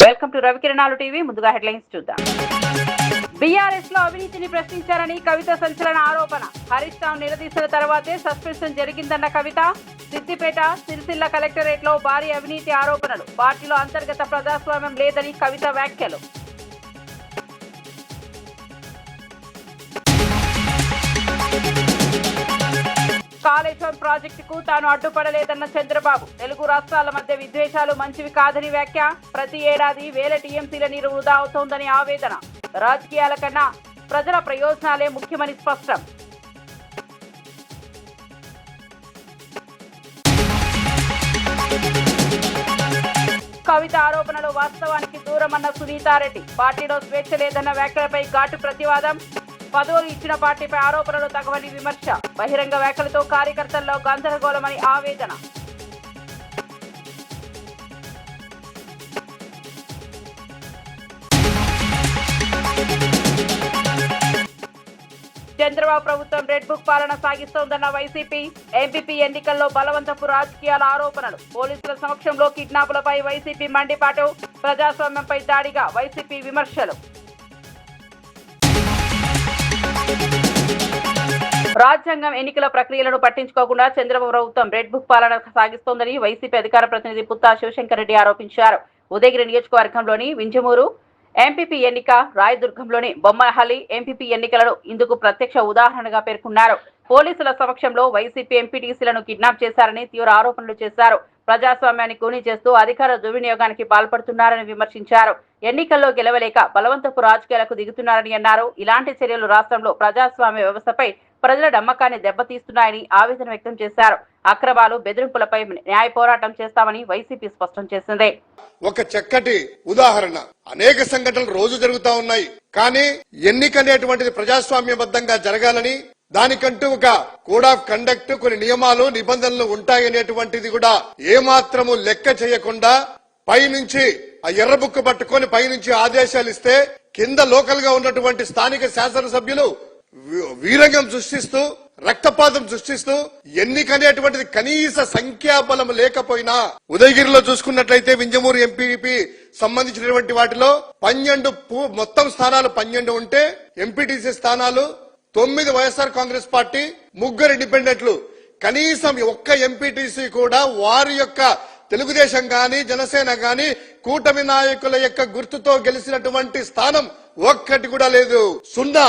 Welcome to Ravikiranalu TV. ముందుగా headlines చూద్దాం. BRS లో అవినీతిని ప్రశ్నించారని కవిత సంచలన ఆరోపణ. హరీష్ రావు నిలదీసిన తర్వాతే సస్పెన్షన్ జరిగిందన్న కవిత. సిద్దిపేట, సిరిసిల్ల కలెక్టరేట్ లో భారీ అవినీతి ఆరోపణలు. పార్టీలో అంతర్గత ప్రజాస్వామ్యం లేదని కవిత వ్యాఖ్యలు. కాళేశ్వరం ప్రాజెక్టుకు తాను అడ్డుపడలేదన్న చంద్రబాబు. తెలుగు రాష్ట్రాల మధ్య విద్వేషాలు మంచివి కాదని వ్యాఖ్య. ప్రతి ఏడాది వేల టీఎంసీల నీరు వృధా అవుతోందని ఆవేదన. రాజకీయాల కన్నా ప్రజల ప్రయోజనాలే ముఖ్యమని స్పష్టం. కవిత ఆరోపణలో వాస్తవానికి దూరమన్న సునీతారెడ్డి. పార్టీలో స్వేచ్ఛ లేదన్న వ్యాఖ్యలపై ఘాటు ప్రతివాదం. పదవులు ఇచ్చిన పార్టీపై ఆరోపణలు తగవని విమర్శ. బహిరంగ వ్యాఖ్యలతో కార్యకర్తల్లో గందరగోళమని ఆవేదన. చంద్రబాబు ప్రభుత్వం రెడ్ బుక్ పాలన సాగిస్తోందన్న వైసీపీ. ఎంపీపీ ఎన్నికల్లో బలవంతపు రాజకీయాల ఆరోపణలు. పోలీసుల సమక్షంలో కిడ్నాపులపై వైసీపీ మండిపాటు. ప్రజాస్వామ్యంపై దాడిగా వైసీపీ విమర్శలు. రాజ్యాంగం ఎన్నికల ప్రక్రియలను పట్టించుకోకుండా చంద్రబాబు ప్రభుత్వం రెడ్ బుక్ పాలన సాగిస్తోందని వైసీపీ అధికార ప్రతినిధి పుత్తా శివశంకర్ రెడ్డి ఆరోపించారు. ఉదయగిరి నియోజకవర్గంలోని వింజమూరు ఎంపీపీ ఎన్నిక, రాయదుర్గంలోని బొమ్మహల్లి ఎంపీపీ ఎన్నికలను ఇందుకు ప్రత్యక్ష ఉదాహరణగా పేర్కొన్నారు. పోలీసుల సమక్షంలో వైసీపీ ఎంపీటీసీలను కిడ్నాప్ చేశారని తీవ్ర ఆరోపణలు చేశారు. ప్రజాస్వామ్యాన్ని కూనీ చేస్తూ అధికార దుర్వినియోగానికి పాల్పడుతున్నారని విమర్శించారు. ఎన్నికల్లో గెలవలేక బలవంతపు రాజకీయాలకు దిగుతున్నారని అన్నారు. ఇలాంటి చర్యలు రాష్ట్రంలో ప్రజాస్వామ్య వ్యవస్థపై ప్రజల నమ్మకాన్ని దెబ్బతీస్తున్నాయని ఆవేదన వ్యక్తం చేశారు. అక్రమాలు, బెదిరింపులపై న్యాయ పోరాటం చేస్తామని వైసీపీ స్పష్టం చేసింది. ఒక చక్కటి ఉదాహరణ. అనేక సంఘటనలు రోజు జరుగుతా ఉన్నాయి. కానీ ఎన్నిక అనేటువంటిది ప్రజాస్వామ్యబద్ధంగా జరగాలని, దానికంటూ ఒక కోడ్ ఆఫ్ కండక్ట్, కొన్ని నియమాలు, నిబంధనలు ఉంటాయనేటువంటిది కూడా ఏమాత్రము లెక్క చేయకుండా పైనుంచి ఆ ఎర్ర బుక్ పట్టుకొని పైనుంచి ఆదేశాలు ఇస్తే కింద లోకల్ గా ఉన్నటువంటి స్థానిక శాసనసభ్యులు వీరంగం సృష్టిస్తూ, రక్తపాతం సృష్టిస్తూ, ఎన్నికనేటువంటిది కనీస సంఖ్యాబలం లేకపోయినా, ఉదయగిరిలో చూసుకున్నట్లయితే వింజమూరు ఎంపీపీ సంబంధించినటువంటి వాటిలో 12 మొత్తం స్థానాలు 12 ఉంటే ఎంపీటీసీ స్థానాలు 9 వైఎస్ఆర్ కాంగ్రెస్ పార్టీ, 3 ఇండిపెండెంట్లు. కనీసం ఒక్క ఎంపీటీసీ కూడా వారి యొక్క తెలుగుదేశం గాని, జనసేన గాని, కూటమి నాయకుల యొక్క గుర్తుతో గెలిచినటువంటి స్థానం ఒక్కటి కూడా లేదు, సున్నా.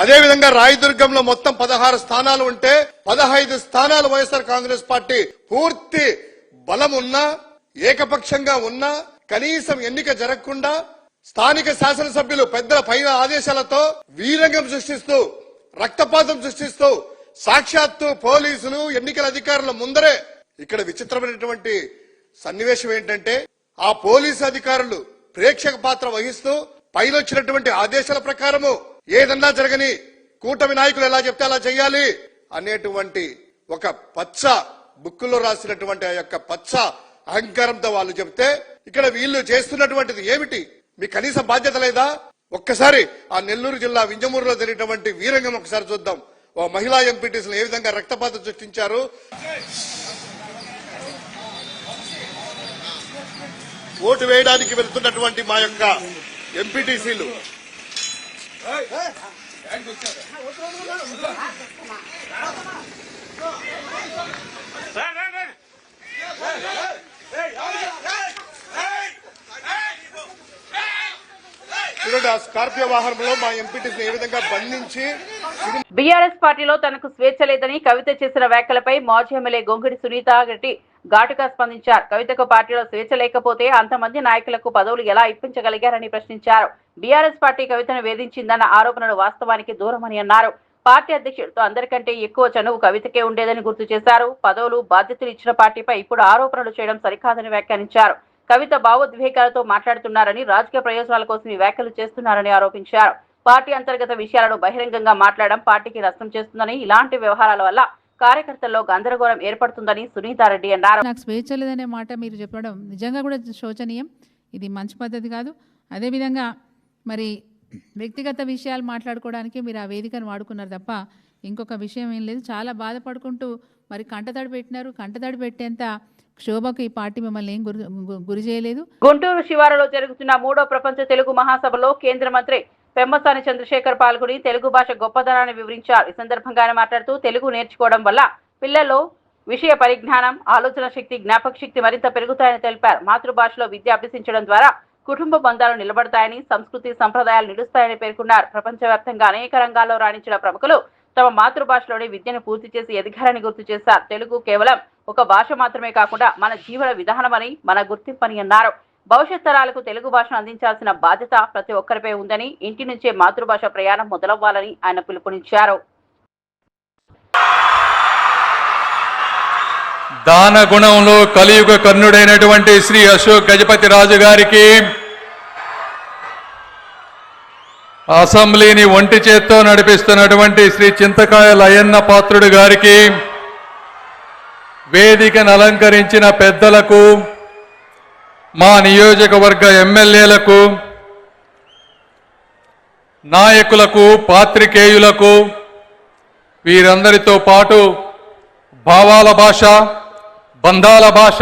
అదేవిధంగా రాయదుర్గంలో మొత్తం 16 స్థానాలు ఉంటే 15 స్థానాలు వైఎస్ఆర్ కాంగ్రెస్ పార్టీ. పూర్తి బలం ఉన్నా, ఏకపక్షంగా ఉన్నా, కనీసం ఎన్నిక జరగకుండా స్థానిక శాసనసభ్యులు పెద్దల పైన ఆదేశాలతో వీరంగం సృష్టిస్తూ, రక్తపాతం సృష్టిస్తూ, సాక్షాత్తు పోలీసులు, ఎన్నికల అధికారుల ముందరే. ఇక్కడ విచిత్రమైనటువంటి సన్నివేశం ఏంటంటే, ఆ పోలీసు అధికారులు ప్రేక్షక పాత్ర వహిస్తూ పైన వచ్చినటువంటి ఆదేశాల ప్రకారము ఏదన్నా జరగని, కూటమి నాయకులు ఎలా చెప్తే అలా చేయాలి అనేటువంటి ఒక పచ్చ బుక్కులో రాసినటువంటి ఆ యొక్క పచ్చ అహంకారంతో వాళ్ళు చెప్తే, ఇక్కడ వీళ్ళు చేస్తున్నటువంటిది ఏమిటి? మీకు కనీస బాధ్యత లేదా? ఒక్కసారి ఆ నెల్లూరు జిల్లా వింజమూరులో జరిగినటువంటి వీరంగం ఒకసారి చూద్దాం. ఓ మహిళా ఎంపీటీసీలు ఏ విధంగా రక్తపాతం సృష్టించారు. ఓటు వేయడానికి వెళ్తున్నటువంటి మా యొక్క ఎంపీటీసీలు చూడండి, ఆ స్కార్పియో వాహనంలో మా ఎంపీటీసీని ఏ విధంగా బంధించి. బీఆర్ఎస్ పార్టీలో తనకు స్వేచ్ఛ లేదని కవిత చేసిన వ్యాఖ్యలపై మాజీ ఎమ్మెల్యే గొంగిడి సునీతారెడ్డి ఘాటుగా స్పందించారు. కవితకు పార్టీలో స్వేచ్ఛ లేకపోతే అంతమంది నాయకులకు పదవులు ఎలా ఇప్పించగలిగారని ప్రశ్నించారు. బీఆర్ఎస్ పార్టీ కవితను వేధించిందన్న ఆరోపణలు వాస్తవానికి దూరమని అన్నారు. పార్టీ అధ్యక్షుడితో అందరికంటే ఎక్కువ చనువు కవితకే ఉండేదని గుర్తు చేశారు. పదవులు, బాధ్యతలు ఇచ్చిన పార్టీపై ఇప్పుడు ఆరోపణలు చేయడం సరికాదని వ్యాఖ్యానించారు. కవిత భావోద్వేగాలతో మాట్లాడుతున్నారని, రాజకీయ ప్రయోజనాల కోసం ఈ వ్యాఖ్యలు చేస్తున్నారని ఆరోపించారు. పార్టీ అంతర్గత విషయాలను బహిరంగంగా మాట్లాడడం పార్టీకి నష్టం చేస్తుందని, ఇలాంటి వ్యవహారాల వల్ల కార్యకర్తల్లో గందరగోళం ఏర్పడుతుందని సునీతారెడ్డి అన్నారు. నాకు స్వేచ్ఛ లేదనే మాట మీరు చెప్పడం నిజంగా కూడా శోచనీయం. ఇది మంచి పద్ధతి కాదు. అదేవిధంగా మరి వ్యక్తిగత విషయాలు మాట్లాడుకోవడానికి మీరు ఆ వేదికను వాడుకున్నారు తప్ప ఇంకొక విషయం ఏం లేదు. చాలా బాధపడుకుంటూ మరి కంటతడి పెట్టినారు. కంటతడి పెట్టేంత క్షోభకు ఈ పార్టీ మిమ్మల్ని ఏం గురి చేయలేదు. గుంటూరు శివారులో జరుగుతున్న 3వ ప్రపంచ తెలుగు మహాసభలో కేంద్ర మంత్రి పెమ్మసాని చంద్రశేఖర్ పాల్గొని తెలుగు భాష గొప్పదనాన్ని వివరించారు. ఈ సందర్భంగా ఆయన మాట్లాడుతూ తెలుగు నేర్చుకోవడం వల్ల పిల్లల్లో విషయ పరిజ్ఞానం, ఆలోచన శక్తి, జ్ఞాపక శక్తి మరింత పెరుగుతాయని తెలిపారు. మాతృభాషలో విద్య అభ్యసించడం ద్వారా కుటుంబ బంధాలు నిలబడతాయని, సంస్కృతి సంప్రదాయాలు నిలుస్తాయని పేర్కొన్నారు. ప్రపంచవ్యాప్తంగా అనేక రంగాల్లో రాణించిన ప్రముఖులు తమ మాతృభాషలోని విద్యను పూర్తి చేసి ఎదిగారని గుర్తు చేశారు. తెలుగు కేవలం ఒక భాష మాత్రమే కాకుండా మన జీవన విధానమని, మన గుర్తింపని అన్నారు. భవిష్యత్ తరాలకు తెలుగు భాషను అందించాల్సిన బాధ్యత ప్రతి ఒక్కరిపై ఉందని, ఇంటి నుంచే మాతృభాష ప్రయాణం మొదలవ్వాలని ఆయన పిలుపునిచ్చారు. దాన గుణంలో కలియుగ కర్ణుడైనటువంటి శ్రీ అశోక్ గజపతి రాజు గారికి, అసెంబ్లీని ఒంటి చేత్తో నడిపిస్తున్నటువంటి శ్రీ చింతకాయ లయన్న పాత్రుడు గారికి, వేదికను అలంకరించిన పెద్దలకు, మా నియోజకవర్గ ఎమ్మెల్యేలకు, నాయకులకు, పాత్రికేయులకు, వీరందరితో పాటు భావాల భాష, బంధాల భాష,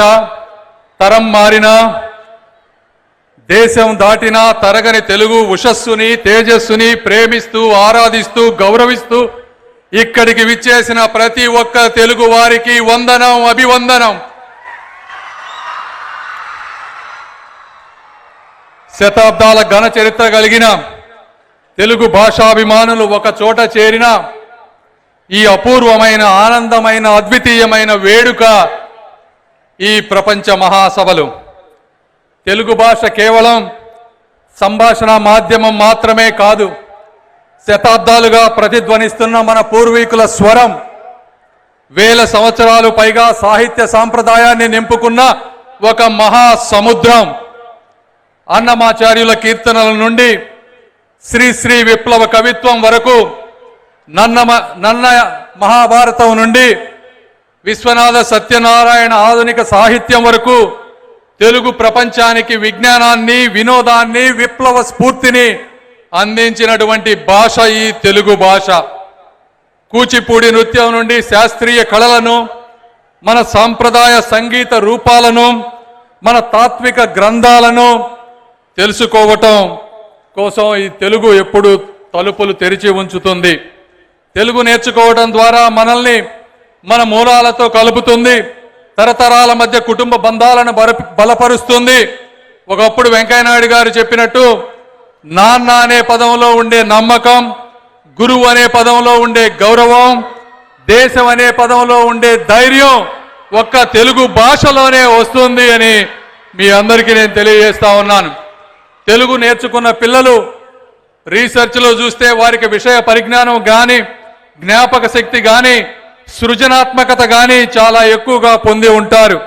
తరం మారినా దేశం దాటినా తరగని తెలుగు ఉషస్సుని, తేజస్సుని ప్రేమిస్తూ, ఆరాధిస్తూ, గౌరవిస్తూ ఇక్కడికి విచ్చేసిన ప్రతి ఒక్క తెలుగు వారికి వందనం, అభివందనం. శతాబ్దాల ఘన చరిత్ర కలిగిన తెలుగు భాషాభిమానులు ఒక చోట చేరిన ఈ అపూర్వమైన, ఆనందమైన, అద్వితీయమైన వేడుక ఈ ప్రపంచ మహాసభలు. తెలుగు భాష కేవలం సంభాషణ మాధ్యమం మాత్రమే కాదు, శతాబ్దాలుగా ప్రతిధ్వనిస్తున్న మన పూర్వీకుల స్వరం, వేల సంవత్సరాలు పైగా సాహిత్య సాంప్రదాయాన్ని నింపుకున్న ఒక మహా సముద్రం. అన్నమాచార్యుల కీర్తనల నుండి శ్రీ విప్లవ కవిత్వం వరకు, నన్న మహాభారతం నుండి విశ్వనాథ సత్యనారాయణ ఆధునిక సాహిత్యం వరకు తెలుగు ప్రపంచానికి విజ్ఞానాన్ని, వినోదాన్ని, విప్లవ స్ఫూర్తిని అందించినటువంటి భాష ఈ తెలుగు భాష. కూచిపూడి నృత్యం నుండి శాస్త్రీయ కళలను, మన సాంప్రదాయ సంగీత రూపాలను, మన తాత్విక గ్రంథాలను తెలుసుకోవటం కోసం ఈ తెలుగు ఎప్పుడు తలుపులు తెరిచి ఉంచుతుంది. తెలుగు నేర్చుకోవడం ద్వారా మనల్ని మన మూలాలతో కలుపుతుంది, తరతరాల మధ్య కుటుంబ బంధాలను బలపరుస్తుంది. ఒకప్పుడు వెంకయ్యనాయుడు గారు చెప్పినట్టు, నాన్న అనే పదంలో ఉండే నమ్మకం, గురువు అనే పదంలో ఉండే గౌరవం, దేశం అనే పదంలో ఉండే ధైర్యం ఒక్క తెలుగు భాషలోనే వస్తుంది అని మీ అందరికీ నేను తెలియజేస్తా ఉన్నాను. తెలుగు నేర్చుకున్న పిల్లలు రీసెర్చ్లో చూస్తే వారికి విషయ పరిజ్ఞానం కానీ, జ్ఞాపక శక్తి కానీ, సృజనాత్మకత కానీ చాలా ఎక్కువగా పొంది ఉంటారు.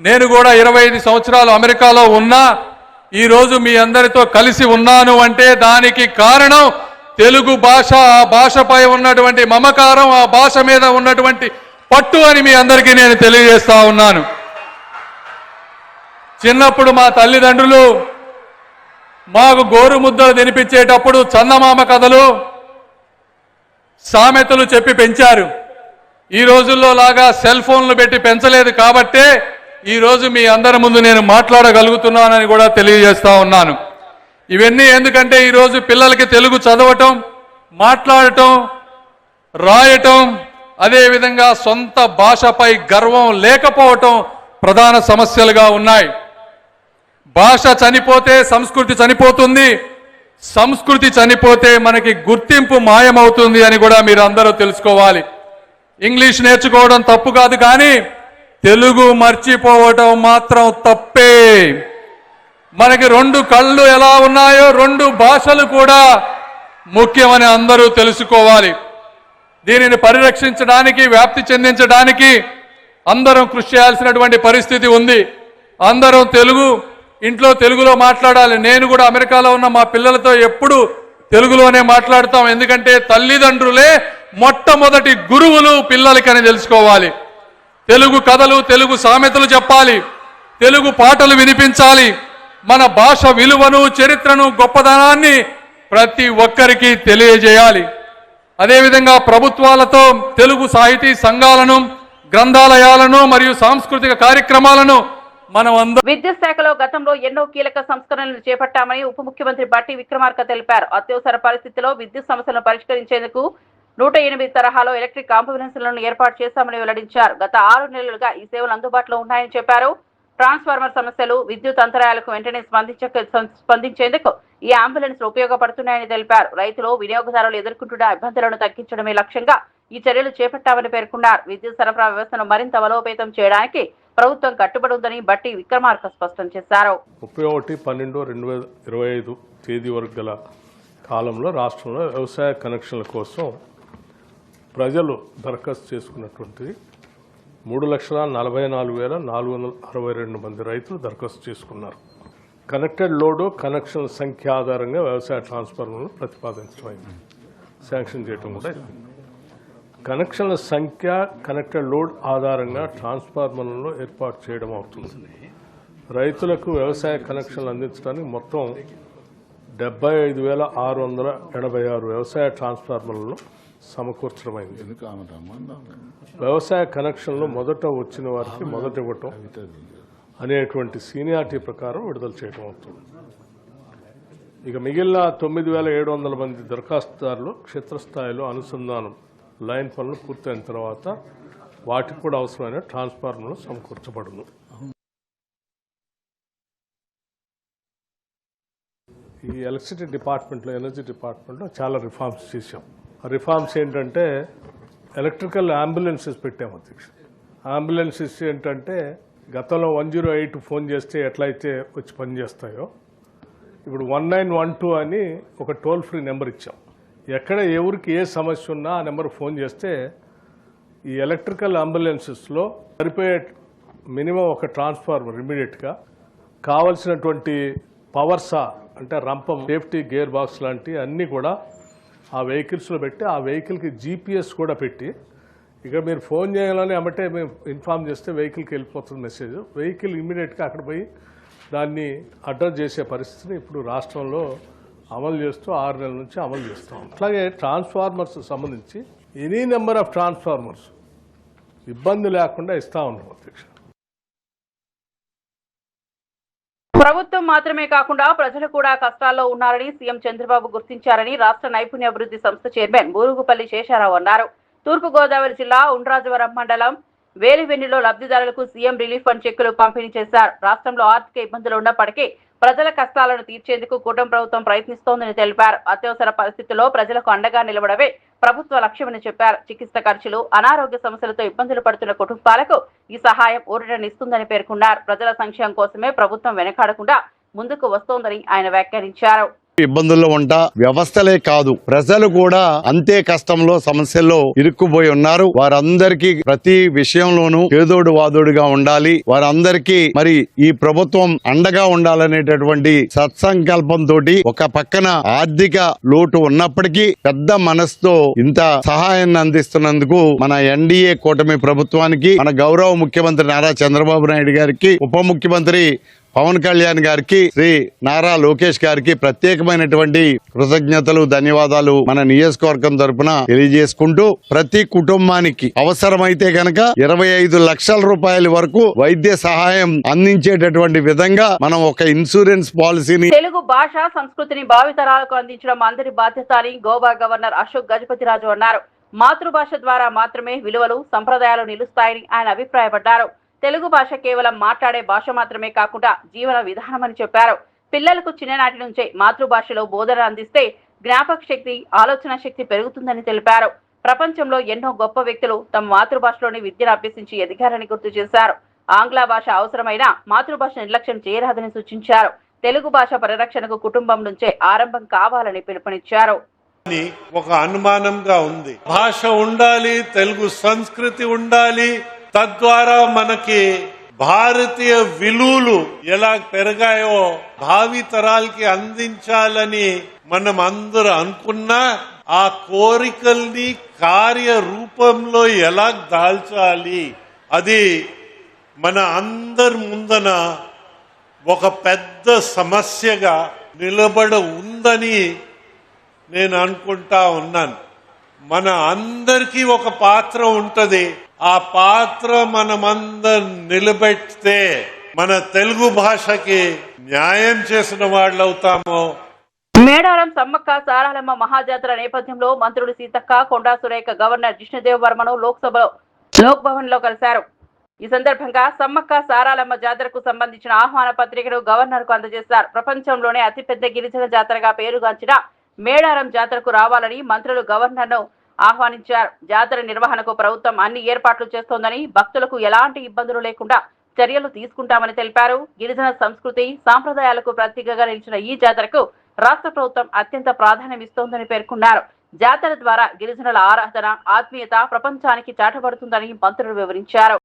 నేను కూడా 25 సంవత్సరాలు అమెరికాలో ఉన్నా ఈరోజు మీ అందరితో కలిసి ఉన్నాను అంటే దానికి కారణం తెలుగు భాష, ఆ భాషపై ఉన్నటువంటి మమకారం, ఆ భాష మీద ఉన్నటువంటి పట్టు అని మీ అందరికీ నేను తెలియజేస్తా ఉన్నాను. చిన్నప్పుడు మా తల్లిదండ్రులు మాకు గోరు ముద్దలు తినిపించేటప్పుడు చందమామ కథలు, సామెతలు చెప్పి పెంచారు. ఈ రోజుల్లో లాగా సెల్ ఫోన్లు పెట్టి పెంచలేదు కాబట్టే ఈరోజు మీ అందరి ముందు నేను మాట్లాడగలుగుతున్నానని కూడా తెలియజేస్తా ఉన్నాను. ఇవన్నీ ఎందుకంటే ఈరోజు పిల్లలకి తెలుగు చదవటం, మాట్లాడటం, రాయటం, అదేవిధంగా సొంత భాషపై గర్వం లేకపోవటం ప్రధాన సమస్యలుగా ఉన్నాయి. భాష చనిపోతే సంస్కృతి చనిపోతుంది, సంస్కృతి చనిపోతే మనకి గుర్తింపు మాయమవుతుంది అని కూడా మీరు అందరూ తెలుసుకోవాలి. ఇంగ్లీష్ నేర్చుకోవడం తప్పు కాదు, కానీ తెలుగు మర్చిపోవడం మాత్రం తప్పే. మనకి 2 కళ్ళు ఎలా ఉన్నాయో 2 భాషలు కూడా ముఖ్యమని అందరూ తెలుసుకోవాలి. దీనిని పరిరక్షించడానికి, వ్యాప్తి చెందించడానికి అందరం కృషి చేయాల్సినటువంటి పరిస్థితి ఉంది. అందరం ఇంట్లో తెలుగులో మాట్లాడాలి. నేను కూడా అమెరికాలో ఉన్న మా పిల్లలతో ఎప్పుడు తెలుగులోనే మాట్లాడతాం. ఎందుకంటే తల్లిదండ్రులే మొట్టమొదటి గురువులు పిల్లలకని తెలుసుకోవాలి. తెలుగు కథలు, తెలుగు సామెతలు చెప్పాలి, తెలుగు పాటలు వినిపించాలి. మన భాష విలువను, చరిత్రను, గొప్పదనాన్ని ప్రతి ఒక్కరికి తెలియజేయాలి. అదేవిధంగా ప్రభుత్వాలతో తెలుగు సాహితీ సంఘాలను, గ్రంథాలయాలను మరియు సాంస్కృతిక కార్యక్రమాలను మనం అందరం విద్యుత్ శాఖలో గతంలో ఎన్నో కీలక సంస్కరణలు చేపట్టామని ఉప ముఖ్యమంత్రి బట్టి విక్రమార్క తెలిపారు. అత్యవసర పరిస్థితిలో విద్యుత్ సమస్యలను పరిష్కరించేందుకు 108 తరహాలో ఎలక్ట్రిక్ అంబులెన్స్లను ఏర్పాటు చేశామని వెల్లడించారు. గత 6 నెలలుగా ఈ సేవలు అందుబాటులో ఉన్నాయని చెప్పారు. ట్రాన్స్ఫార్మర్ సమస్యలు, విద్యుత్ అంతరాయాలకు వెంటనే స్పందించేందుకు ఈ అంబులెన్స్లు ఉపయోగపడుతున్నాయని తెలిపారు. రైతులు, వినియోగదారులు ఎదుర్కొంటున్న ఇబ్బందులను తగ్గించడమే లక్ష్యంగా ఈ చర్యలు చేపట్టామని పేర్కొన్నారు. విద్యుత్ సరఫరా వ్యవస్థను మరింత బలోపేతం చేయడానికి ప్రభుత్వం కట్టుబడి ఉందని బట్టి విక్రమార్క స్పష్టం చేశారు. 31/12/2025 తేదీ వరకు గల కాలంలో రాష్ట్రంలో వ్యవసాయ కనెక్షన్ల కోసం ప్రజలు దరఖాస్తు చేసుకున్నటువంటి 3,44,462 మంది రైతులు దరఖాస్తు చేసుకున్నారు. కనెక్టెడ్ లోడు కనెక్షన్ సంఖ్య ఆధారంగా వ్యవసాయ ట్రాన్స్ఫార్మర్లను ప్రతిపాదించడం శాంక్షన్ చేయడం కూడా కనెక్షన్ల సంఖ్య కనెక్టెడ్ లోడ్ ఆధారంగా ట్రాన్స్ఫార్మర్లను ఏర్పాటు చేయడం అవుతుంది. రైతులకు వ్యవసాయ కనెక్షన్లు అందించడానికి మొత్తం 75,686 వ్యవసాయ ట్రాన్స్ఫార్మర్లను సమకూర్చడమైంది. వ్యవసాయ కనెక్షన్లు మొదట వచ్చిన వారికి మొదట ఇవ్వటం అనేటువంటి సీనియారిటీ ప్రకారం విడుదల చేయడం అవుతుంది. ఇక మిగిలిన 9,700 మంది దరఖాస్తుదారులు క్షేత్రస్థాయిలో అనుసంధానం లైన్ పనులు పూర్తయిన తర్వాత వాటికి కూడా అవసరమైన ట్రాన్స్ఫార్మర్లు సమకూర్చబడును. ఈ ఎలక్ట్రిసిటీ డిపార్ట్మెంట్లో, ఎనర్జీ డిపార్ట్మెంట్లో చాలా రిఫార్మ్స్ చేశాం. ఆ రిఫార్మ్స్ ఏంటంటే ఎలక్ట్రికల్ అంబులెన్సెస్ పెట్టాము అధ్యక్ష. అంబులెన్సెస్ ఏంటంటే గతంలో 108 ఫోన్ చేస్తే ఎట్లయితే వచ్చి పనిచేస్తాయో ఇప్పుడు 1912 అని ఒక టోల్ ఫ్రీ నెంబర్ ఇచ్చాం. ఎక్కడ ఎవరికి ఏ సమస్య ఉన్నా ఆ నెంబర్ ఫోన్ చేస్తే ఈ ఎలక్ట్రికల్ అంబులెన్సెస్లో సరిపోయే మినిమం ఒక ట్రాన్స్ఫార్మర్ ఇమీడియట్గా కావలసినటువంటి పవర్సా అంటే రంపం, సేఫ్టీ గేర్ బాక్స్ లాంటి అన్నీ కూడా ఆ వెహికల్స్లో పెట్టి ఆ వెహికల్కి జీపీఎస్ కూడా పెట్టి ఇక మీరు ఫోన్ చేయాలని అమ్మటే మేము ఇన్ఫార్మ్ చేస్తే వెహికల్కి వెళ్ళిపోతుంది మెసేజ్. వెహికల్ ఇమీడియట్గా అక్కడ పోయి దాన్ని అడ్రస్ చేసే పరిస్థితిని ఇప్పుడు రాష్ట్రంలో అమలు చేస్తూ 6 నెలల నుంచి అమలు చేస్తాం. అట్లాగే ట్రాన్స్ఫార్మర్స్ సంబంధించి ఎనీ నెంబర్ ఆఫ్ ట్రాన్స్ఫార్మర్స్ ఇబ్బంది లేకుండా ఇస్తా ఉన్నాం అధ్యక్ష. ప్రభుత్వం మాత్రమే కాకుండా ప్రజలు కూడా కష్టాల్లో ఉన్నారని సీఎం చంద్రబాబు గుర్తించారని రాష్ట్ర నైపుణ్య అభివృద్ధి సంస్థ చైర్మన్ బూరుగుపల్లి శేషారావు అన్నారు. తూర్పుగోదావరి జిల్లా ఉండ్రాజవరం మండలం వేలివెన్నిలో లబ్ధిదారులకు సీఎం రిలీఫ్ ఫండ్ చెక్కులు పంపిణీ చేశారు. రాష్ట్రంలో ఆర్థిక ఇబ్బందులు ఉన్నప్పటికీ ప్రజల కష్టాలను తీర్చేందుకు కూటమి ప్రభుత్వం ప్రయత్నిస్తోందని తెలిపారు. అత్యవసర పరిస్థితుల్లో ప్రజలకు అండగా నిలబడమే ప్రభుత్వ లక్ష్యమని చెప్పారు. చికిత్స ఖర్చులు, అనారోగ్య సమస్యలతో ఇబ్బందులు పడుతున్న కుటుంబాలకు ఈ సహాయం ఊరటనిస్తుందని పేర్కొన్నారు. ప్రజల సంక్షేమం కోసమే ప్రభుత్వం వెనకాడకుండా ముందుకు వస్తోందని ఆయన వ్యాఖ్యానించారు. ఇబ్బందుల్లో ఉంటా వ్యవస్థలే కాదు ప్రజలు కూడా అంతే కష్టంలో సమస్యల్లో ఇరుక్కుపోయి ఉన్నారు. వారందరికీ ప్రతి విషయంలోనూ ఏదోడు వాదోడుగా ఉండాలి. వారందరికీ మరి ఈ ప్రభుత్వం అండగా ఉండాలనేటటువంటి సత్సంకల్పంతో ఒక పక్కన ఆర్థిక లోటు ఉన్నప్పటికీ పెద్ద మనసుతో ఇంత సహాయాన్ని అందిస్తున్నందుకు మన ఎన్డీఏ కూటమి ప్రభుత్వానికి, మన గౌరవ ముఖ్యమంత్రి నారా చంద్రబాబు నాయుడు గారికి, ఉప ముఖ్యమంత్రి పవన్ కళ్యాణ్ గారికి, శ్రీ నారా లోకేష్ గారికి ప్రత్యేకమైనటువంటి కృతజ్ఞతలు, ధన్యవాదాలు మన నియోజకవర్గం తరపున తెలియజేసుకుంటూ ప్రతి కుటుంబానికి అవసరమైతే గనక 25 లక్షల రూపాయల వరకు వైద్య సహాయం అందించేటటువంటి విధంగా మనం ఒక ఇన్సూరెన్స్ పాలసీని తెలుగు భాష సంస్కృతిని భావితరాలకు అందించడం అందరి బాధ్యత అని గోవా గవర్నర్ అశోక్ గజపతిరాజు అన్నారు. మాతృభాష ద్వారా మాత్రమే విలువలు, సంప్రదాయాలు నిలుస్తాయని ఆయన అభిప్రాయపడ్డారు. తెలుగు భాష కేవలం మాట్లాడే భాష మాత్రమే కాకుండా జీవన విధానమని చెప్పారు. పిల్లలకు చిన్ననాటి నుంచే మాతృభాషలో బోధన అందిస్తే జ్ఞాపక శక్తి, ఆలోచన శక్తి పెరుగుతుందని తెలిపారు. ప్రపంచంలో ఎన్నో గొప్ప వ్యక్తులు తమ మాతృభాషలోని విద్యను అభ్యసించి ఎదిగారని గుర్తు చేశారు. ఆంగ్ల భాష అవసరమైన మాతృభాష నిర్లక్ష్యం చేయరాదని సూచించారు. తెలుగు భాష పరిరక్షణకు కుటుంబం నుంచే ఆరంభం కావాలని పిలుపునిచ్చారు. ఒక అనుమానంగా ఉంది. భాష ఉండాలి, తెలుగు సంస్కృతి ఉండాలి, తద్వారా మనకి భారతీయ విలువలు ఎలా పెరిగాయో భావి తరాలకి అందించాలని మనం అందరూ అనుకున్నా ఆ కోరికల్ని కార్య రూపంలో ఎలా దాల్చాలి అది మన అందరి ముందన ఒక పెద్ద సమస్యగా నిలబడ ఉందని నేను అనుకుంటా ఉన్నాను. మన అందరికీ ఒక పాత్ర ఉంటది. ఆ పాత్ర మనమందరం నిలబెడితే మన తెలుగు భాషకి న్యాయం చేసిన వాళ్ళు అవుతాము. మేడారం సమ్మక్క సారాలమ్మ మహాజాతర నేపథ్యంలో మంత్రులు సీతక్క, కొండా సురేఖ గవర్నర్ జిష్ణుదేవ్ వర్మను లోక్ భవన్ లో కలిశారు. ఈ సందర్భంగా సమ్మక్క సారాలమ్మ జాతరకు సంబంధించిన ఆహ్వాన పత్రికను గవర్నర్ కు అందజేశారు. ప్రపంచంలోనే అతిపెద్ద గిరిజన జాతరగా పేరుగాంచిన మేడారం జాతరకు రావాలని మంత్రులు గవర్నర్ ను ఆహ్వానించారు. జాతర నిర్వహణకు ప్రభుత్వం అన్ని ఏర్పాట్లు చేస్తోందని, భక్తులకు ఎలాంటి ఇబ్బందులు లేకుండా చర్యలు తీసుకుంటామని తెలిపారు. గిరిజన సంస్కృతి సాంప్రదాయాలకు ప్రతీకగా నిలిచిన ఈ జాతరకు రాష్ట్ర ప్రభుత్వం అత్యంత ప్రాధాన్యమిస్తోందని పేర్కొన్నారు. జాతర ద్వారా గిరిజనుల ఆరాధన, ఆత్మీయత ప్రపంచానికి చాటబడుతుందని మంత్రులు వివరించారు.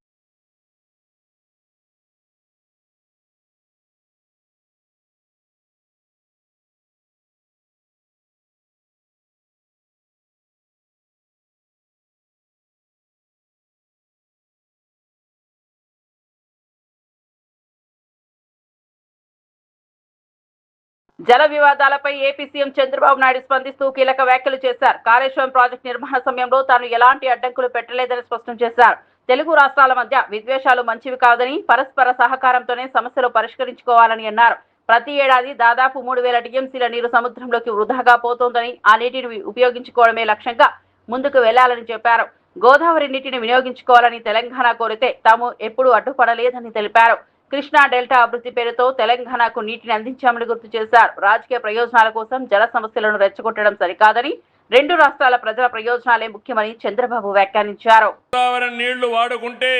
జల వివాదాలపై ఏపీ సీఎం చంద్రబాబు నాయుడు స్పందిస్తూ కీలక వ్యాఖ్యలు చేశారు. కాళేశ్వరం ప్రాజెక్టు నిర్మాణ సమయంలో తాను ఎలాంటి అడ్డంకులు పెట్టలేదని స్పష్టం చేశారు. తెలుగు రాష్ట్రాల మధ్య విద్వేషాలు మంచివి కాదని, పరస్పర సహకారంతోనే సమస్యలు పరిష్కరించుకోవాలని అన్నారు. ప్రతి ఏడాది దాదాపు 3000 టీఎంసీల నీరు సముద్రంలోకి వృధాగా పోతోందని, ఆ నీటిని ఉపయోగించుకోవడమే లక్ష్యంగా ముందుకు వెళ్లాలని చెప్పారు. గోదావరి నీటిని వినియోగించుకోవాలని తెలంగాణ కోరితే తాము ఎప్పుడూ అడ్డుపడలేదని తెలిపారు. కృష్ణా డెల్టా అభివృద్ధి పేరుతో తెలంగాణకు నీటిని అందించామని గుర్తు చేశారు. రాజకీయ ప్రయోజనాల కోసం జల సమస్యలను రెచ్చగొట్టడం సరికాదని, 2 రాష్ట్రాల ప్రజల ప్రయోజనాలే ముఖ్యమని చంద్రబాబు వ్యాఖ్యానించారు. గోదావరి నీళ్లు వాడుకుంటే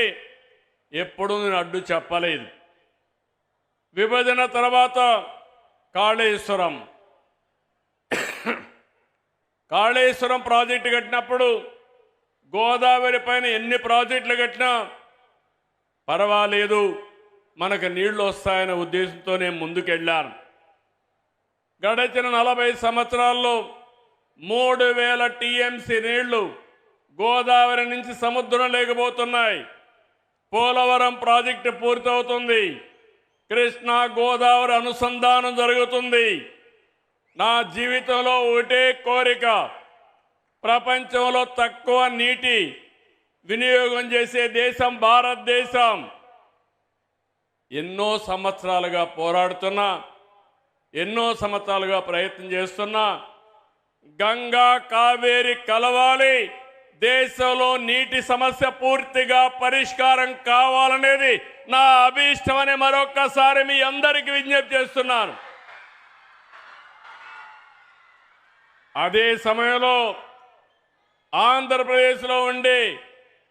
ఎప్పుడు నేను అడ్డు చెప్పలేదు. విభజన తర్వాత కాళేశ్వరం ప్రాజెక్టు కట్టినప్పుడు గోదావరి పైన ఎన్ని ప్రాజెక్టులు కట్టినా పర్వాలేదు, మనకు నీళ్లు వస్తాయనే ఉద్దేశంతో నేను ముందుకెళ్ళాను. గడిచిన 40 సంవత్సరాల్లో 3000 టీఎంసీ నీళ్లు గోదావరి నుంచి సముద్రం లేకపోతున్నాయి. పోలవరం ప్రాజెక్టు పూర్తవుతుంది. కృష్ణా గోదావరి అనుసంధానం జరుగుతుంది. నా జీవితంలో ఒకటే కోరిక, ప్రపంచంలో తక్కువ నీటి వినియోగం చేసే దేశం భారతదేశం. ఎన్నో సంవత్సరాలుగా పోరాడుతున్నా, ఎన్నో సంవత్సరాలుగా ప్రయత్నం చేస్తున్నా, గంగా కావేరి కలవాలి, దేశంలో నీటి సమస్య పూర్తిగా పరిష్కారం కావాలనేది నా అభీష్టమని మరొక్కసారి మీ అందరికీ విజ్ఞప్తి చేస్తున్నాను. అదే సమయంలో ఆంధ్రప్రదేశ్లో ఉండే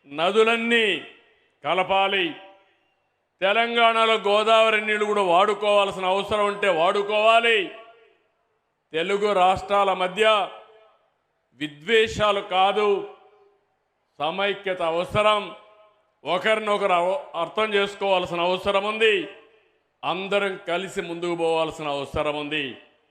నదులన్నీ కలపాలి. తెలంగాణలో గోదావరి నీళ్లు కూడా వాడుకోవాల్సిన అవసరం ఉంటే వాడుకోవాలి. తెలుగు రాష్ట్రాల మధ్య విద్వేషాలు కాదు, సమైక్యత అవసరం. ఒకరినొకరు అర్థం చేసుకోవాల్సిన అవసరం ఉంది. అందరం కలిసి ముందుకు పోవాల్సిన అవసరం ఉంది.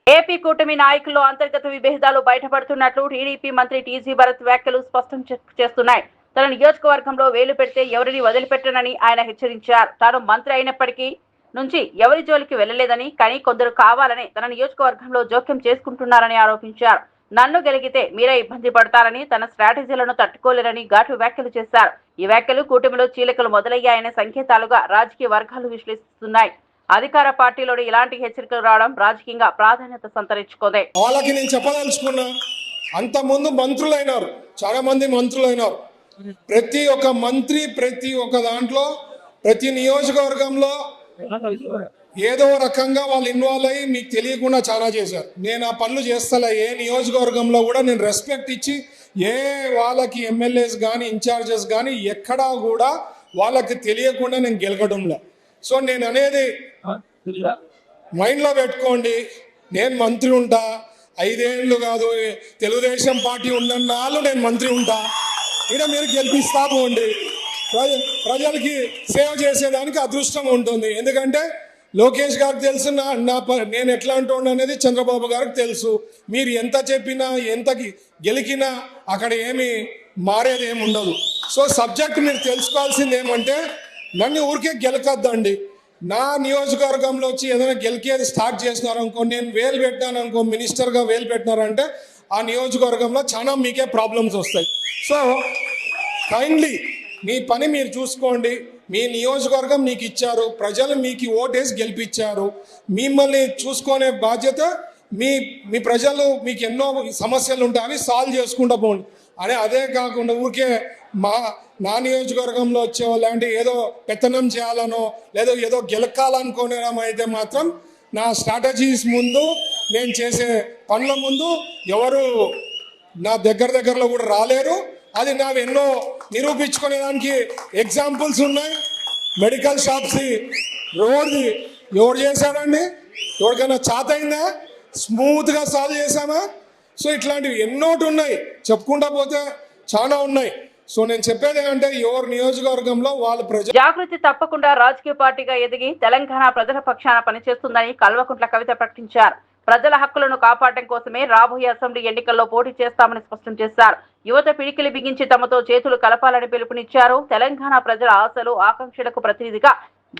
ఏపీ కూటమి నాయకుల్లో అంతర్గత విభేదాలు బయటపడుతున్నట్లు టీడీపీ మంత్రి టీజీ భరత్ వ్యాఖ్యలు స్పష్టం చేస్తున్నాయి. తన నియోజకవర్గంలో వేలు పెడితే ఎవరిని వదిలిపెట్టనని ఆయన హెచ్చరించారు. తాను మంత్రి అయినప్పటికీ నుంచి ఎవరి జోలికి వెళ్లలేదని, కానీ కొందరు కావాలని తన నియోజకవర్గంలో జోక్యం చేసుకుంటున్నారని ఆరోపించారు. నన్ను గెలిగితే మీరే ఇబ్బంది పడతారని, తన స్ట్రాటజీలను తట్టుకోలేరని ఘాటు వ్యాఖ్యలు చేశారు. ఈ వ్యాఖ్యలు కూటమిలో చీలికలు మొదలయ్యాయనే సంకేతాలుగా రాజకీయ వర్గాలు విశ్లేషిస్తున్నాయి. అధికార పార్టీలోని ఇలాంటి హెచ్చరికలు రావడం రాజకీయంగా ప్రాధాన్యత సంతరించుకుంది. వాళ్ళకి నేను చెప్పదలుచుకున్నా, అంత ముందు మంత్రులైనారు, చాలా మంది మంత్రులైనారు. ప్రతి ఒక్క మంత్రి ప్రతి ఒక్క దాంట్లో ప్రతి నియోజకవర్గంలో ఏదో రకంగా వాళ్ళు ఇన్వాల్వ్ అయ్యి మీకు తెలియకుండా చాలా చేశారు. నేను ఆ పనులు చేస్తలే. ఏ నియోజకవర్గంలో కూడా నేను రెస్పెక్ట్ ఇచ్చి ఏ వాళ్ళకి ఎమ్మెల్యేస్ కానీ ఇన్ఛార్జెస్ కానీ ఎక్కడా కూడా వాళ్ళకి తెలియకుండా నేను గెలకడంలే. సో నేను అనేది మైండ్లో పెట్టుకోండి. నేను మంత్రి ఉంటా, 5 ఏళ్ళు కాదు, తెలుగుదేశం పార్టీ ఉన్నన్నాళ్ళు నేను మంత్రి ఉంటా. ఇక్కడ మీరు గెలిపిస్తా పోండి. ప్రజలకి సేవ చేసేదానికి అదృష్టం ఉంటుంది. ఎందుకంటే లోకేష్ గారికి తెలుసు నేను ఎట్లా అంటుండ అనేది చంద్రబాబు గారికి తెలుసు. మీరు ఎంత చెప్పినా ఎంత గెలికినా అక్కడ ఏమి మారేది ఏమి ఉండదు. సో సబ్జెక్ట్ మీరు తెలుసుకోవాల్సింది ఏమంటే, నన్ను ఊరికే గెలకద్దండి. నా నియోజకవర్గంలో వచ్చి ఏదైనా గెలికేది స్టార్ట్ చేసినారనుకో, నేను వేలు పెట్టినాను అనుకో, మినిస్టర్గా వేలు పెట్టినారంటే ఆ నియోజకవర్గంలో చాలా మీకే ప్రాబ్లమ్స్ వస్తాయి. సో కైండ్లీ మీ పని మీరు చూసుకోండి. మీ నియోజకవర్గం మీకు ఇచ్చారు, ప్రజలు మీకు ఓటేసి గెలిపించారు. మిమ్మల్ని చూసుకునే బాధ్యత మీ ప్రజలు, మీకు ఎన్నో సమస్యలు ఉంటాయి, అవి సాల్వ్ చేసుకుంటూ పోండి అని. అదే కాకుండా ఊరికే నా నియోజకవర్గంలో వచ్చే లాంటి ఏదో పెత్తనం చేయాలనో లేదో ఏదో గెలకాలనుకోవడం అయితే మాత్రం నా స్ట్రాటజీస్ ముందు, నేను చేసే పనుల ముందు ఎవరు నా దగ్గరలో కూడా రాలేరు. అది నా ఎన్నో నిరూపించుకునేదానికి ఎగ్జాంపుల్స్ ఉన్నాయి. మెడికల్ షాప్స్ రోడ్ది ఎవరు చేశాడండి? ఎవరికైనా చాత అయిందా? స్మూత్గా సాల్వ్ చేశామా? సో ఇట్లాంటివి ఎన్నోటి ఉన్నాయి, చెప్పుకుంటా పోతే చాలా ఉన్నాయి. సో నేను చెప్పేది ఏంటంటే ఎవరు నియోజకవర్గంలో వాళ్ళ జాగృతి తప్పకుండా రాజకీయ పార్టీగా ఎదిగి తెలంగాణ ప్రజల పక్షాన పనిచేస్తుందని కల్వకుంట్ల కవిత ప్రకటించారు. ప్రజల హక్కులను కాపాడటం కోసమే రాబోయే అసెంబ్లీ ఎన్నికల్లో పోటీ చేస్తామని స్పష్టం చేశారు. యువత పిడికిలి బిగించి తమతో చేతులు కలపాలని పిలుపునిచ్చారు. తెలంగాణ ప్రజల ఆశలు ఆకాంక్షలకు ప్రతినిధిగా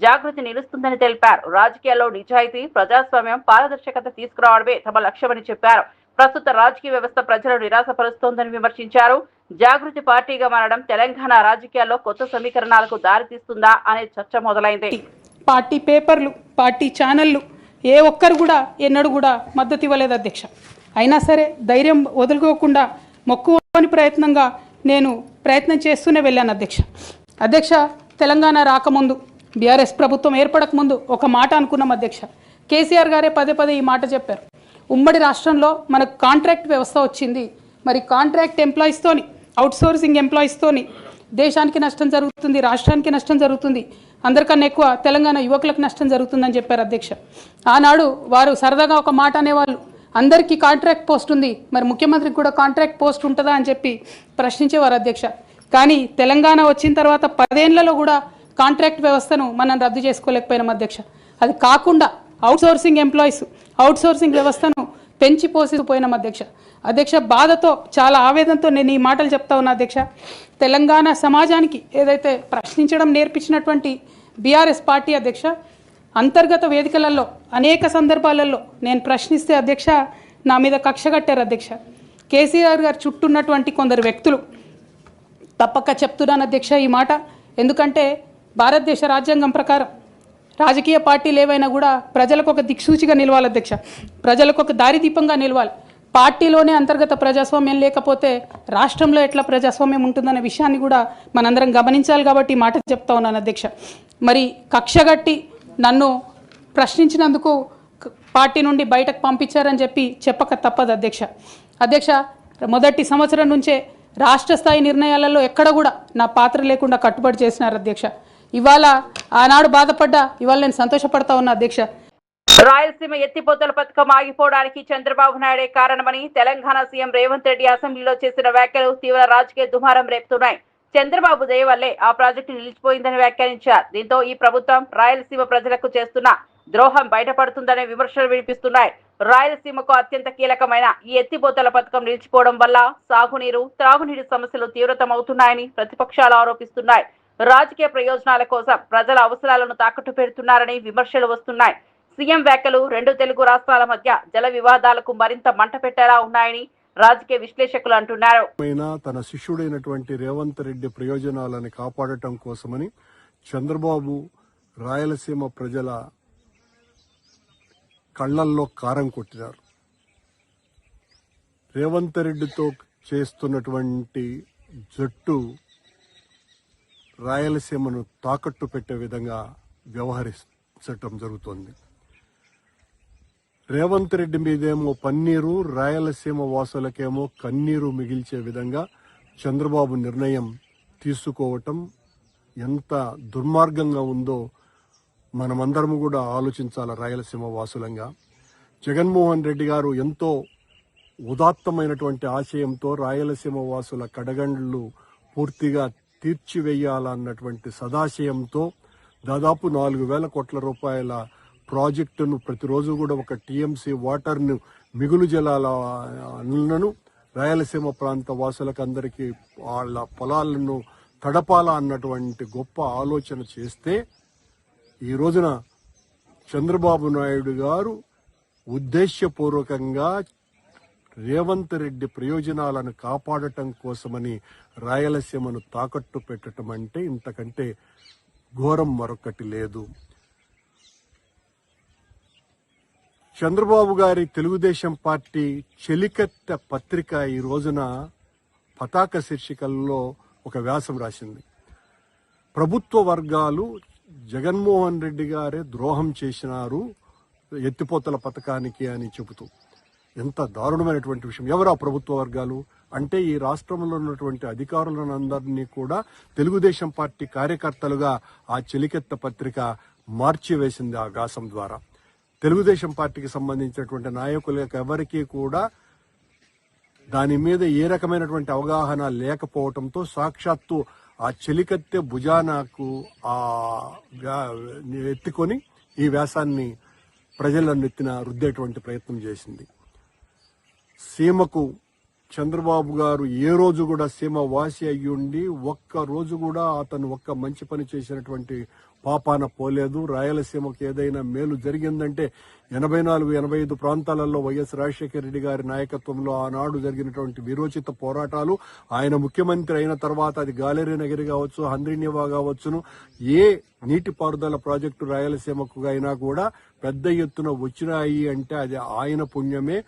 జాగృతి నిలుస్తుందని తెలిపారు. రాజకీయాల్లో నిజాయితీ, ప్రజాస్వామ్యం, పారదర్శకత తీసుకురావడమే తమ లక్ష్యమని చెప్పారు. ప్రస్తుత రాజకీయ వ్యవస్థ ప్రజలను నిరాశపరుస్తోందని విమర్శించారు. జాగృతి పార్టీగా మారడం తెలంగాణ రాజకీయాల్లో కొత్త సమీకరణాలకు దారితీస్తుందా అనే చర్చ మొదలైంది. పార్టీ పేపర్లు, పార్టీ ఛానళ్లు ఏ ఒక్కరు కూడా ఎన్నడూ కూడా మద్దతు ఇవ్వలేదు అధ్యక్ష. అయినా సరే ధైర్యం వదులుకోకుండా మొక్కువని ప్రయత్నంగా నేను ప్రయత్నం చేస్తూనే వెళ్ళాను అధ్యక్ష. తెలంగాణ రాకముందు, బీఆర్ఎస్ ప్రభుత్వం ఏర్పడకముందు ఒక మాట అనుకున్నాం అధ్యక్ష. కేసీఆర్ గారే పదే ఈ మాట చెప్పారు. ఉమ్మడి రాష్ట్రంలో మనకు కాంట్రాక్ట్ వ్యవస్థ వచ్చింది, మరి కాంట్రాక్ట్ ఎంప్లాయీస్తోని, అవుట్సోర్సింగ్ ఎంప్లాయీస్తోని దేశానికి నష్టం జరుగుతుంది, రాష్ట్రానికి నష్టం జరుగుతుంది, అందరికన్నా ఎక్కువ తెలంగాణ యువకులకు నష్టం జరుగుతుందని చెప్పారు అధ్యక్ష. ఆనాడు వారు సరదాగా ఒక మాట అనేవాళ్ళు, అందరికీ కాంట్రాక్ట్ పోస్ట్ ఉంది, మరి ముఖ్యమంత్రికి కూడా కాంట్రాక్ట్ పోస్ట్ ఉంటుందా అని చెప్పి ప్రశ్నించేవారు అధ్యక్ష. కానీ తెలంగాణ వచ్చిన తర్వాత 10 ఏళ్లలో కూడా కాంట్రాక్ట్ వ్యవస్థను మనం రద్దు చేసుకోలేకపోయినాం అధ్యక్ష. అది కాకుండా అవుట్సోర్సింగ్ ఎంప్లాయీస్, అవుట్సోర్సింగ్ వ్యవస్థను పెంచి పోసిపోయినాం అధ్యక్ష. బాధతో, చాలా ఆవేదనతో నేను ఈ మాటలు చెప్తా ఉన్నా అధ్యక్ష. తెలంగాణ సమాజానికి ఏదైతే ప్రశ్నించడం నేర్పించినటువంటి బీఆర్ఎస్ పార్టీ అధ్యక్ష, అంతర్గత వేదికలలో అనేక సందర్భాలలో నేను ప్రశ్నిస్తే అధ్యక్ష నా మీద కక్ష కట్టారు అధ్యక్ష. కేసీఆర్ గారు చుట్టూ ఉన్నటువంటి కొందరు వ్యక్తులు, తప్పక చెప్తున్నాను అధ్యక్ష ఈ మాట, ఎందుకంటే భారతదేశ రాజ్యాంగం ప్రకారం రాజకీయ పార్టీలు ఏవైనా కూడా ప్రజలకు ఒక దిక్సూచిగా నిలవాలి అధ్యక్ష, ప్రజలకు ఒక దారిదీపంగా నిలవాలి. పార్టీలోనే అంతర్గత ప్రజాస్వామ్యం లేకపోతే రాష్ట్రంలో ఎట్లా ప్రజాస్వామ్యం ఉంటుందనే విషయాన్ని కూడా మనందరం గమనించాలి. కాబట్టి ఈ మాట చెప్తా ఉన్నాను అధ్యక్ష. మరి కక్షగట్టి నన్ను ప్రశ్నించినందుకు పార్టీ నుండి బయటకు పంపించారని చెప్పి చెప్పక తప్పదు అధ్యక్ష. మొదటి సంవత్సరం నుంచే రాష్ట్ర స్థాయి నిర్ణయాలలో ఎక్కడ కూడా నా పాత్ర లేకుండా కట్టుబడి చేసినారు అధ్యక్ష. ఇవాళ ఆనాడు బాధపడ్డా, ఇవాళ నేను సంతోషపడతా ఉన్నా అధ్యక్ష. రాయలసీమ ఎత్తిపోతల పథకం ఆగిపోవడానికి చంద్రబాబు నాయుడే కారణమని తెలంగాణ సీఎం రేవంత్ రెడ్డి అసెంబ్లీలో చేసిన వ్యాఖ్యలు తీవ్ర రాజకీయ దుమారం రేపుతున్నాయి. చంద్రబాబు దయ వల్లే ఆ ప్రాజెక్టు నిలిచిపోయిందని వ్యాఖ్యానించారు. దీంతో ఈ ప్రభుత్వం రాయలసీమ ప్రజలకు చేస్తున్న ద్రోహం బయటపడుతుందనే విమర్శలు వినిపిస్తున్నాయి. రాయలసీమకు అత్యంత కీలకమైన ఈ ఎత్తిపోతల పథకం నిలిచిపోవడం వల్ల సాగునీరు, త్రాగునీటి సమస్యలు తీవ్రతమవుతున్నాయని ప్రతిపక్షాలు ఆరోపిస్తున్నాయి. రాజకీయ ప్రయోజనాల కోసం ప్రజల అవసరాలను తాకట్టు పెడుతున్నారని విమర్శలు వస్తున్నాయి. సీఎం వ్యాఖ్యలు 2 తెలుగు రాష్ట్రాల మధ్య జల వివాదాలకు మరింత మంట పెట్టేలా ఉన్నాయని రాజకీయ విశ్లేషకులు అంటున్నారు. తన శిష్యుడైనటువంటి రేవంత్ రెడ్డి ప్రయోజనాలను కాపాడటం కోసమని చంద్రబాబు రాయలసీమ ప్రజల కళ్లల్లో కారం కొట్టినారు. రేవంత్ రెడ్డితో చేస్తున్నటువంటి జట్టు రాయలసీమను తాకట్టు పెట్టే విధంగా వ్యవహరించటం జరుగుతోంది. రేవంత్ రెడ్డి మీదేమో పన్నీరు, రాయలసీమ వాసులకేమో కన్నీరు మిగిల్చే విధంగా చంద్రబాబు నిర్ణయం తీసుకోవటం ఎంత దుర్మార్గంగా ఉందో మనమందరము కూడా ఆలోచించాలి. రాయలసీమ వాసులంగా జగన్మోహన్ రెడ్డి గారు ఎంతో ఉదాత్తమైనటువంటి ఆశయంతో రాయలసీమ వాసుల కడగండ్లు పూర్తిగా తీర్చివేయాలన్నటువంటి సదాశయంతో దాదాపు 4,000 కోట్ల రూపాయల ప్రాజెక్టును, ప్రతిరోజు కూడా 1 టీఎంసీ వాటర్ను, మిగులు జలాలను రాయలసీమ ప్రాంత వాసులకు అందరికీ వాళ్ళ పొలాలను తడపాల అన్నటువంటి గొప్ప ఆలోచన చేస్తే ఈ రోజున చంద్రబాబు నాయుడు గారు ఉద్దేశ్యపూర్వకంగా రేవంత్ రెడ్డి ప్రయోజనాలను కాపాడటం కోసమని రాయలసీమను తాకట్టు పెట్టడం అంటే ఇంతకంటే ఘోరం మరొకటి లేదు. చంద్రబాబు గారి తెలుగుదేశం పార్టీ చెలికత్త పత్రిక ఈ రోజున పతాక శీర్షికల్లో ఒక వ్యాసం రాసింది. ప్రభుత్వ వర్గాలు జగన్మోహన్ రెడ్డి గారే ద్రోహం చేసినారు ఎత్తిపోతల పథకానికి అని చెబుతూ. ఎంత దారుణమైనటువంటి విషయం. ఎవరు ఆ ప్రభుత్వ వర్గాలు అంటే ఈ రాష్ట్రంలో ఉన్నటువంటి అధికారులందరినీ కూడా తెలుగుదేశం పార్టీ కార్యకర్తలుగా ఆ చెలికెత్త పత్రిక మార్చివేసింది ఆ వ్యాసం ద్వారా. తెలుగుదేశం పార్టీకి సంబంధించినటువంటి నాయకులకు ఎవరికీ కూడా దాని మీద ఏ రకమైనటువంటి అవగాహన లేకపోవడంతో సాక్షాత్తు ఆ చెలికత్తె భుజానాకు ఎత్తుకొని ఈ వ్యాసాన్ని ప్రజల నెత్తిన రుద్దేటువంటి ప్రయత్నం చేసింది. సీమకు చంద్రబాబు గారు ఏ రోజు కూడా సీమ వాసి అయ్యుండి ఒక్క రోజు కూడా అతను ఒక్క మంచి పని చేసినటువంటి పాపాన పోలేదు. రాయలసీమకు ఏదైనా మేలు జరిగిందంటే 84-85 ప్రాంతాలలో వైఎస్ రాజశేఖర రెడ్డి గారి నాయకత్వంలో ఆనాడు జరిగినటువంటి విరోచిత పోరాటాలు, ఆయన ముఖ్యమంత్రి అయిన తర్వాత అది గాలేరి నగరి కావచ్చు, హంద్రీనివా కావచ్చును, ఏ నీటిపారుదల ప్రాజెక్టు రాయలసీమకు అయినా కూడా పెద్ద ఎత్తున వచ్చినాయి అంటే అది ఆయన పుణ్యమే.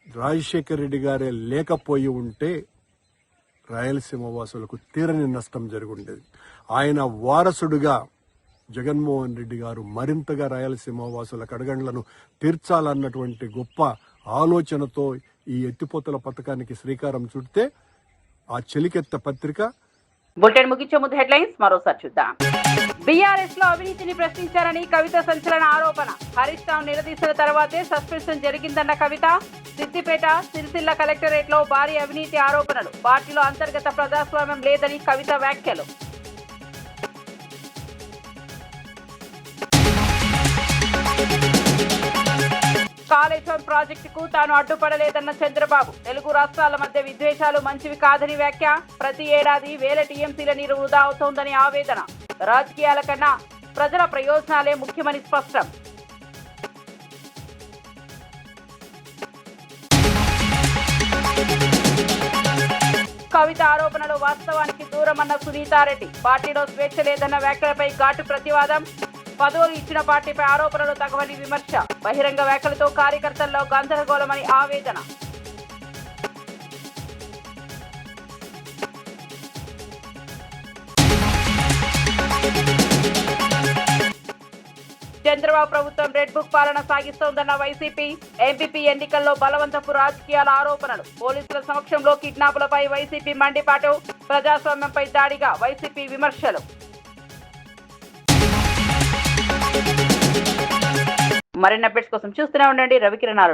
రాజశేఖర రెడ్డి గారే లేకపోయి ఉంటే రాయలసీమ వాసులకు తీరని నష్టం జరుగుండేది. ఆయన వారసుడుగా జగన్మోహన్ రెడ్డి గారు మరింతగా రాయలసీమ వాసుల కడగండ్లను తీర్చాలన్నటువంటి గొప్ప ఆలోచనతో ఈ ఎత్తిపోతల పథకానికి శ్రీకారం చుడితే ఆ చెలికెత్త పత్రిక. బులెటిన్ ముగించే ముందు హెడ్లైన్స్ మరోసారి చూద్దాం. బీఆర్ఎస్ లో అవినీతిని ప్రశ్నించారని కవిత సంచలన ఆరోపణ. హరీష్ రావు నిలదీసిన తర్వాతే సస్పెన్షన్ జరిగిందన్న కవిత. సిద్దిపేట, సిరిసిల్ల కలెక్టరేట్ లో భారీ అవినీతి ఆరోపణలు. పార్టీలో అంతర్గత ప్రజాస్వామ్యం లేదని కవిత వ్యాఖ్యలు. కాళేశ్వరం ప్రాజెక్టుకు తాను అడ్డుపడలేదన్న చంద్రబాబు. తెలుగు రాష్ట్రాల మధ్య విద్వేషాలు మంచివి కాదని వ్యాఖ్య. ప్రతి ఏడాది వేల టీఎంసీల నీరు వృధా అవుతోందని ఆవేదన. రాజకీయాల కన్నా ప్రజల ప్రయోజనాలే ముఖ్యమని స్పష్టం. కవిత ఆరోపణలో వాస్తవానికి దూరమన్న సునీతారెడ్డి. పార్టీలో స్వేచ్ఛ లేదన్న వ్యాఖ్యలపై ఘాటు ప్రతివాదం. పదవులు ఇచ్చిన పార్టీపై ఆరోపణలు తగవని విమర్శ. బహిరంగ వ్యాఖ్యలతో కార్యకర్తల్లో గందరగోళమని ఆవేదన. చంద్రబాబు ప్రభుత్వం రెడ్ బుక్ పాలన సాగిస్తోందన్న వైసీపీ. ఎంపీపీ ఎన్నికల్లో బలవంతపు రాజకీయాల ఆరోపణలు. పోలీసుల సమక్షంలో కిడ్నాపులపై వైసీపీ మండిపాటు. ప్రజాస్వామ్యంపై దాడిగా వైసీపీ విమర్శలు. మరిన్ని అప్డేట్స్ కోసం చూస్తూనే ఉండండి రవికిరణాలు.